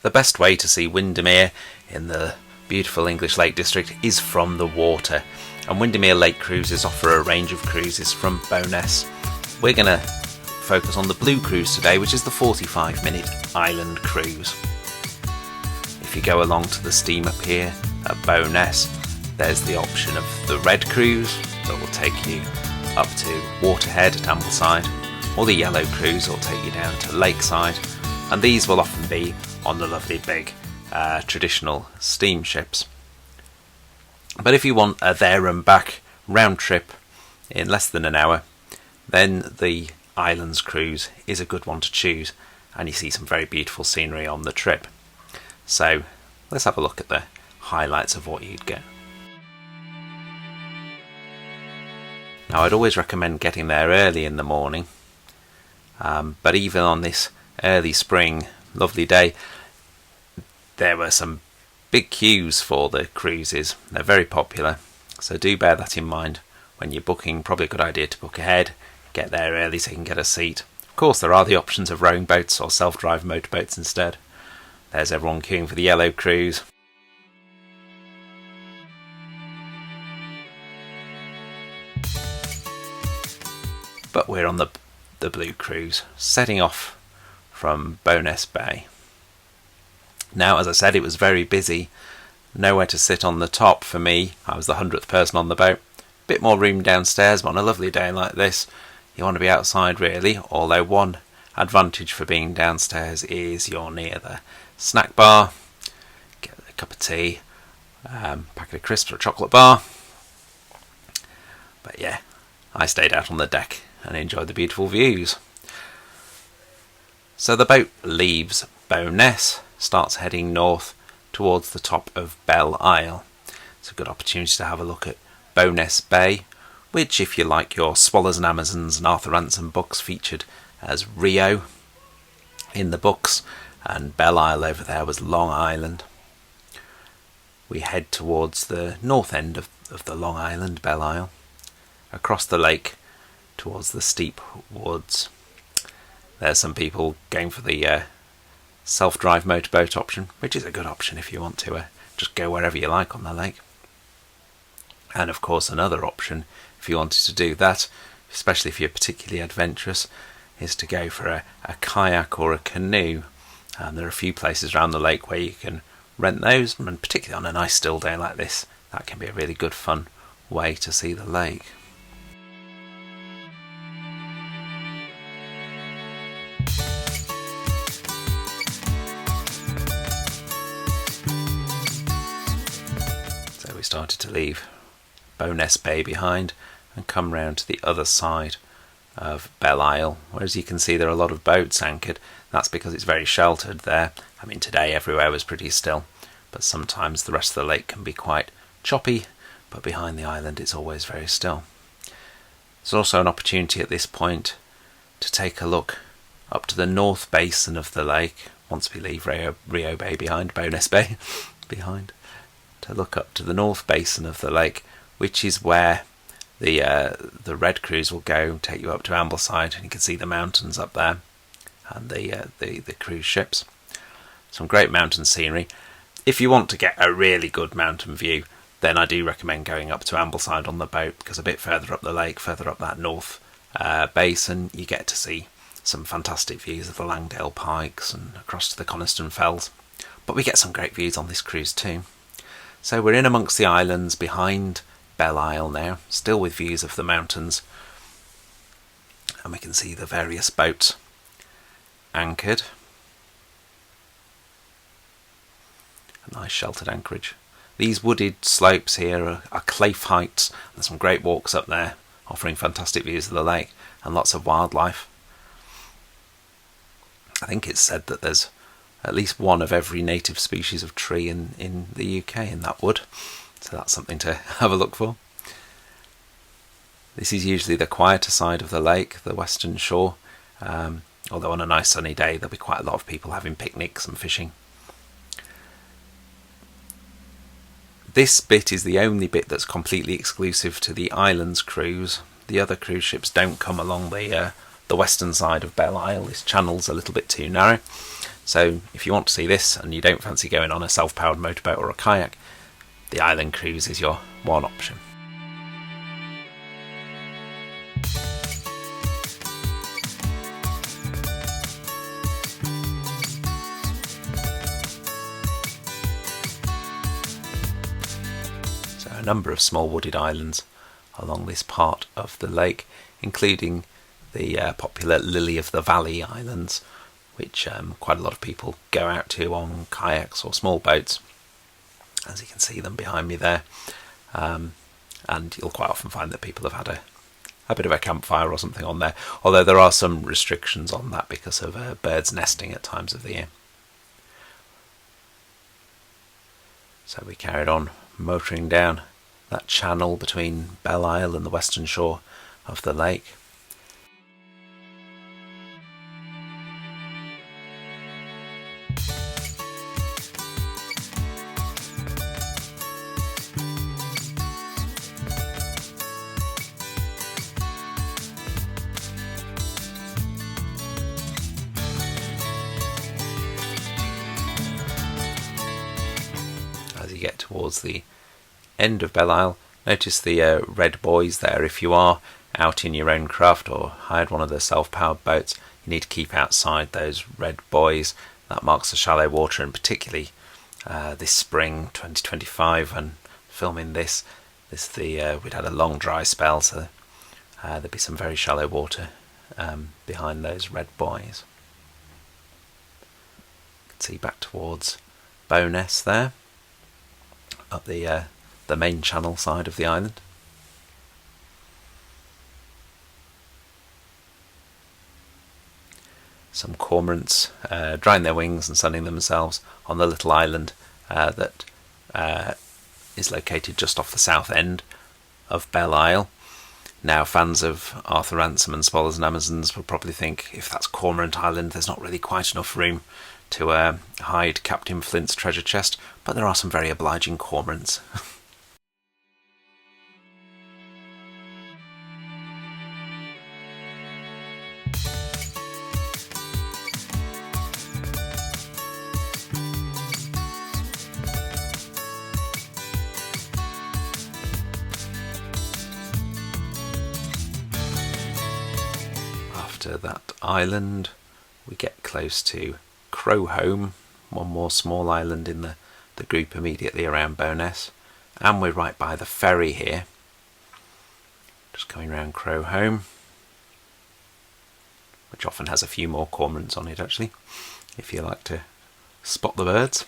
The best way to see Windermere in the beautiful English Lake District is from the water, and Windermere Lake Cruises offer a range of cruises from Bowness. We're going to focus on the Blue Cruise today, which is the 45-minute island cruise. If you go along to the steamer pier at Bowness, there's the option of the Red Cruise that will take you up to Waterhead at Ambleside, or the Yellow Cruise that will take you down to Lakeside, and these will often be on the lovely big traditional steamships. But if you want a there and back round trip in less than an hour, then the Islands cruise is a good one to choose, and you see some very beautiful scenery on the trip. So let's have a look at the highlights of what you'd get. Now, I'd always recommend getting there early in the morning, but even on this early spring lovely day, there were some big queues for the cruises. They're very popular, so do bear that in mind when you're booking. Probably a good idea to book ahead, get there early so you can get a seat. Of course, there are the options of rowing boats or self-drive motorboats instead. There's everyone queuing for the Yellow Cruise. But we're on the Blue Cruise, setting off from Bowness Bay. Now, as I said, it was very busy. Nowhere to sit on the top for me. I was the 100th person on the boat. Bit more room downstairs, but on a lovely day like this, you want to be outside really. Although one advantage for being downstairs is you're near the snack bar. Get a cup of tea, packet of crisps or a chocolate bar. But yeah, I stayed out on the deck and enjoyed the beautiful views. So the boat leaves Bowness, starts heading north towards the top of Belle Isle. It's a good opportunity to have a look at Bowness Bay, which, if you like your Swallows and Amazons and Arthur Ransom books, featured as Rio in the books, and Belle Isle over there was Long Island. We head towards the north end of the Long Island, Belle Isle, across the lake towards the steep woods. There's some people going for the self-drive motorboat option, which is a good option if you want to just go wherever you like on the lake. And of course, another option, if you wanted to do that, especially if you're particularly adventurous, is to go for a kayak or a canoe. There are a few places around the lake where you can rent those, and particularly on a nice still day like this, that can be a really good fun way to see the lake. We started to leave Bowness Bay behind and come round to the other side of Belle Isle, where, as you can see, there are a lot of boats anchored. That's because it's very sheltered there. I mean, today everywhere was pretty still, but sometimes the rest of the lake can be quite choppy, but behind the island it's always very still. There's also an opportunity at this point to take a look up to the north basin of the lake, once we leave Rio Bay behind, Bowness Bay behind, to look up to the north basin of the lake, which is where the Red Cruise will go, take you up to Ambleside, and you can see the mountains up there and the cruise ships. Some great mountain scenery. If you want to get a really good mountain view, then I do recommend going up to Ambleside on the boat, because a bit further up the lake, further up that north basin, you get to see some fantastic views of the Langdale Pikes and across to the Coniston Fells. But we get some great views on this cruise too. So we're in amongst the islands behind Belle Isle now, still with views of the mountains, and we can see the various boats anchored. A nice sheltered anchorage. These wooded slopes here are cliff heights. There's some great walks up there, offering fantastic views of the lake and lots of wildlife. I think it's said that there's at least one of every native species of tree in the UK in that wood, so that's something to have a look for. This is usually the quieter side of the lake, the western shore, although on a nice sunny day there'll be quite a lot of people having picnics and fishing. This bit is the only bit that's completely exclusive to the Islands cruise. The other cruise ships don't come along the western side of Belle Isle. This channel's a little bit too narrow, So if you want to see this and you don't fancy going on a self-powered motorboat or a kayak, the island cruise is your one option. So a number of small wooded islands along this part of the lake, including the popular Lily of the Valley Islands, which quite a lot of people go out to on kayaks or small boats, as you can see them behind me there. And you'll quite often find that people have had a bit of a campfire or something on there, although there are some restrictions on that because of birds nesting at times of the year. So we carried on motoring down that channel between Belle Isle and the western shore of the lake. As you get towards the end of Belle Isle, notice the red buoys there. If you are out in your own craft or hired one of the self-powered boats, you need to keep outside those red buoys. That marks the shallow water, and particularly this spring 2025 and filming this we'd had a long dry spell, so there'd be some very shallow water behind those red buoys. You can see back towards Bowness there, up the main channel side of the island. Some cormorants drying their wings and sunning themselves on the little island that is located just off the south end of Belle Isle. Now, fans of Arthur Ransom and Swallows and Amazons will probably think, if that's Cormorant Island, there's not really quite enough room to hide Captain Flint's treasure chest, but there are some very obliging cormorants. After that island, we get close to Crowholme, one more small island in the group immediately around Bowness, and we're right by the ferry here. Just coming around Crowholme, which often has a few more cormorants on it actually, if you like to spot the birds.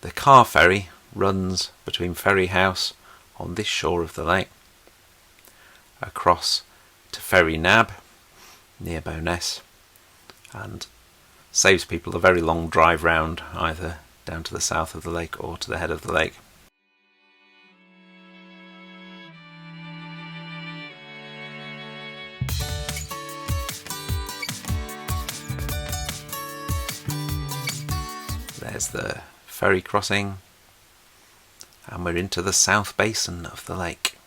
The car ferry runs between Ferry House on this shore of the lake, across to Ferry Nab near Bowness, and saves people a very long drive round either down to the south of the lake or to the head of the lake. There's the ferry crossing, and we're into the south basin of the lake.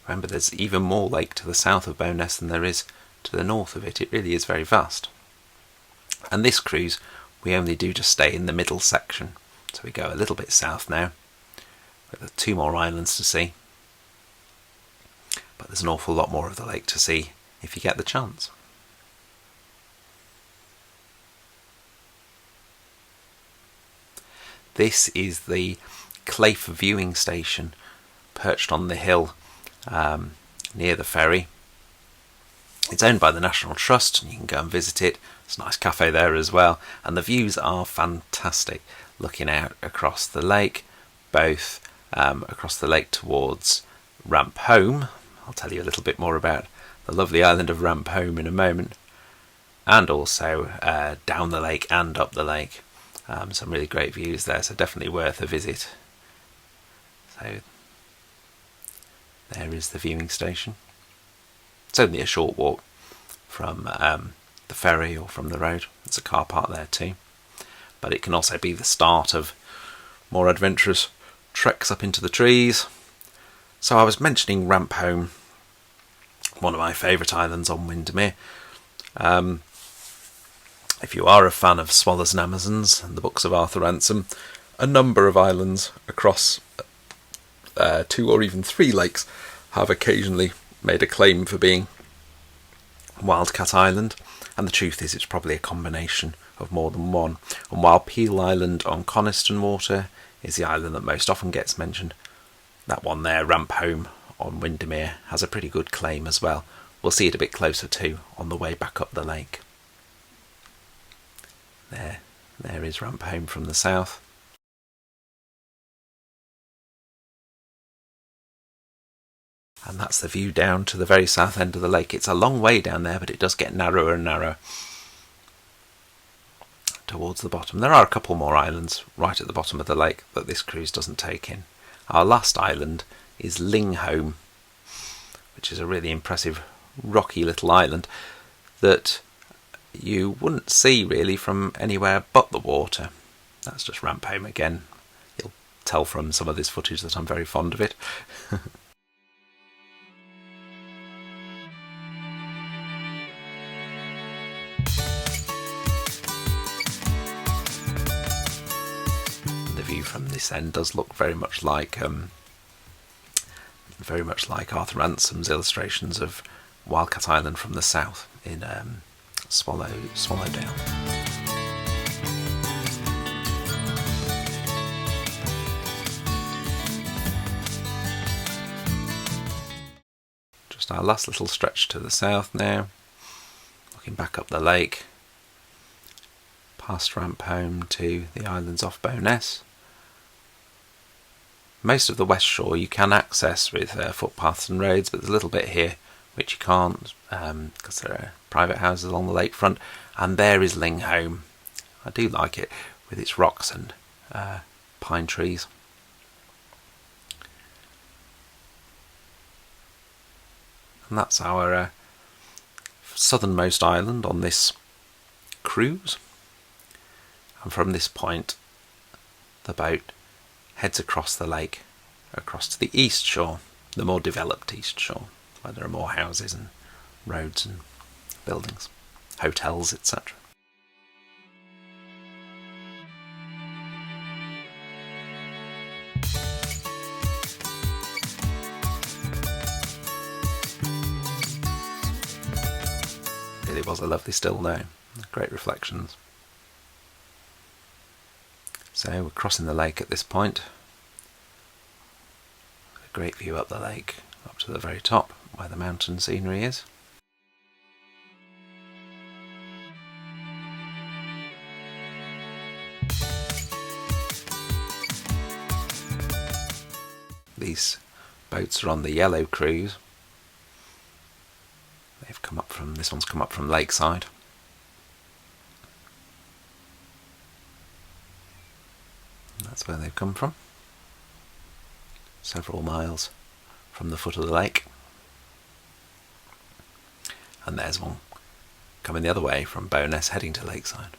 Remember, there's even more lake to the south of Bowness than there is to the north of it. It really is very vast. And this cruise, we only do just stay in the middle section. So we go a little bit south now, with 2 more islands to see. But there's an awful lot more of the lake to see if you get the chance. This is the Claife viewing station, perched on the hill near the ferry. It's owned by the National Trust, and you can go and visit it. There's a nice cafe there as well, and the views are fantastic, looking out across the lake, both across the lake towards Ramphome. I'll tell you a little bit more about the lovely island of Ramphome in a moment, and also down the lake and up the lake. Some really great views there, so definitely worth a visit. So there is the viewing station. It's only a short walk from the ferry or from the road. There's a car park there too. But it can also be the start of more adventurous treks up into the trees. So I was mentioning Ramphome, one of my favourite islands on Windermere. If you are a fan of Swallows and Amazons and the books of Arthur Ransom, a number of islands across 2 or even 3 lakes have occasionally made a claim for being Wildcat Island, and the truth is it's probably a combination of more than one. And while Peel Island on Coniston Water is the island that most often gets mentioned, that one there, Ramp Home on Windermere, has a pretty good claim as well. We'll see it a bit closer too on the way back up the lake. There is Ramp Home from the south. And that's the view down to the very south end of the lake. It's a long way down there, but it does get narrower and narrower towards the bottom. There are a couple more islands right at the bottom of the lake that this cruise doesn't take in. Our last island is Lingholm, which is a really impressive rocky little island that you wouldn't see really from anywhere but the water. That's just Ramp Home again. You'll tell from some of this footage that I'm very fond of it. The view from this end does look very much like Arthur Ransom's illustrations of Wildcat Island from the south in Swallowdale. Just our last little stretch to the south now, looking back up the lake, past Ramp Home to the islands off Bowness. Most of the west shore you can access with footpaths and roads, but there's a little bit here which you can't because there are private houses along the lakefront. And there is Lingholm. I do like it with its rocks and pine trees. And that's our southernmost island on this cruise. And from this point, the boat heads across the lake, across to the east shore, the more developed east shore, where there are more houses and roads and buildings, hotels, etc. Really was a lovely still now, great reflections. So we're crossing the lake at this point. A great view up the lake, up to the very top where the mountain scenery is. These boats are on the Yellow Cruise. This one's come up from Lakeside. That's where they've come from. Several miles from the foot of the lake. And there's one coming the other way from Bowness heading to Lakeside.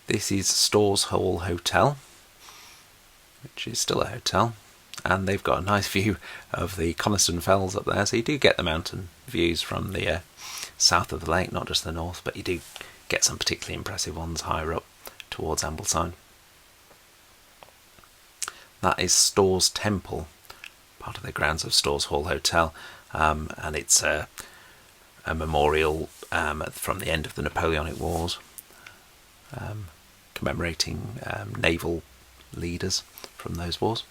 This is Storrs Hall Hotel, which is still a hotel, and they've got a nice view of the Coniston Fells up there, so you do get the mountain views from the south of the lake, not just the north, but you do get some particularly impressive ones higher up towards Ambleside. That is Storrs Temple, part of the grounds of Storrs Hall Hotel, and it's a memorial from the end of the Napoleonic Wars, commemorating naval leaders from those wars.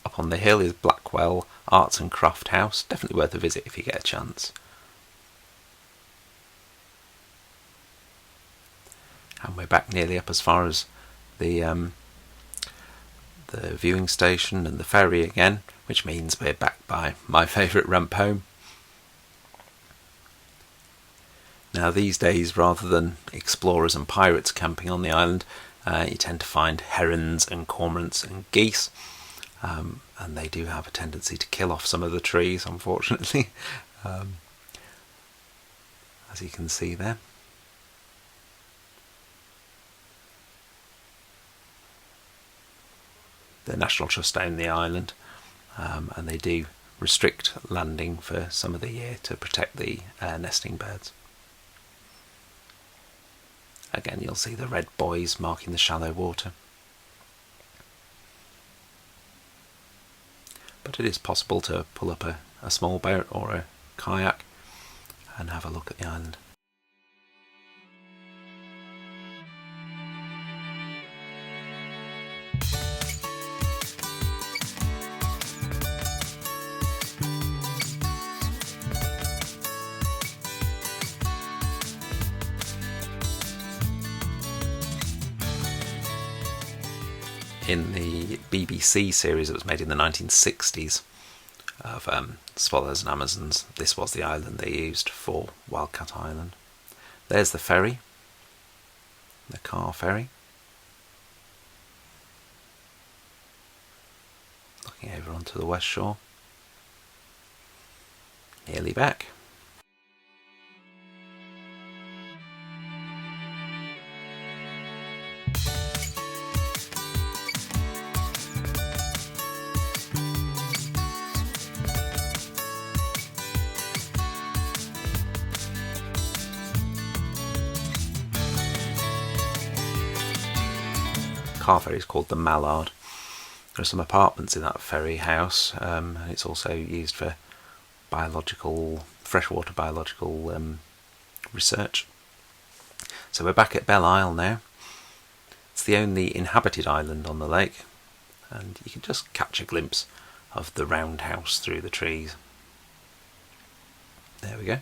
Up on the hill is Blackwell Arts and Craft House, definitely worth a visit if you get a chance. And we're back nearly up as far as the viewing station and the ferry again, which means we're back by my favourite Ramp Home. Now these days, rather than explorers and pirates camping on the island, You tend to find herons and cormorants and geese, and they do have a tendency to kill off some of the trees, unfortunately, as you can see there. The National Trust own the island, and they do restrict landing for some of the year to protect the nesting birds. Again, you'll see the red buoys marking the shallow water. But it is possible to pull up a small boat or a kayak and have a look at the island. In the BBC series that was made in the 1960s of Swallows and Amazons, this was the island they used for Wildcat Island. There's the ferry, the car ferry, looking over onto the west shore. Nearly back. Car ferry is called the Mallard. There are some apartments in that ferry house, and it's also used for freshwater biological research. So we're back at Belle Isle now. It's the only inhabited island on the lake, and you can just catch a glimpse of the roundhouse through the trees. There we go.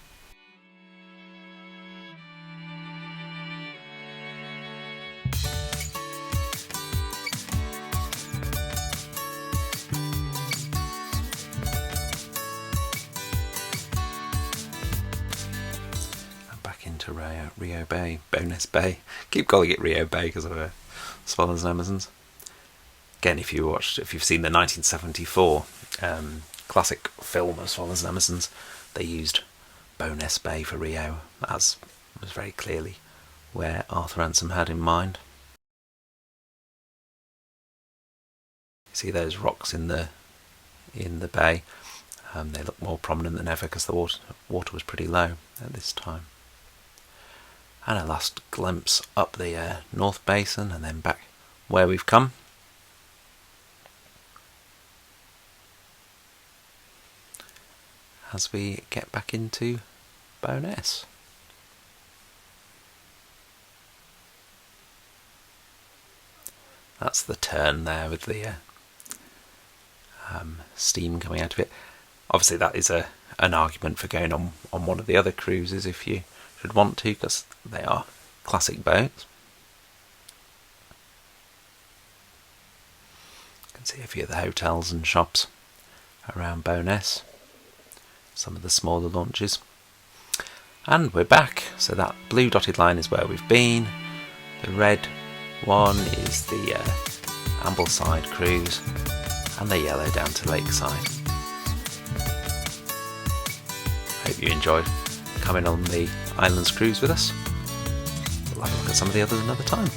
Into Rio Bay, Bowness Bay. Keep calling it Rio Bay because of Swallows and Amazons. Again, if you've seen the 1974 classic film of Swallows and Amazons, they used Bowness Bay for Rio, as was very clearly where Arthur Ransom had in mind. See those rocks in the bay? They look more prominent than ever because the water was pretty low at this time. And a last glimpse up the North Basin and then back where we've come. As we get back into Bowness. That's the turn there with the steam coming out of it. Obviously that is an argument for going on one of the other cruises if you should want to, because they are classic boats. You can see a few of the hotels and shops around Bowness, some of the smaller launches. And we're back, so that blue dotted line is where we've been. The red one is the Ambleside cruise, and the yellow down to Lakeside. Hope you enjoyed coming on the Islands cruise with us. We'll have a look at some of the others another time.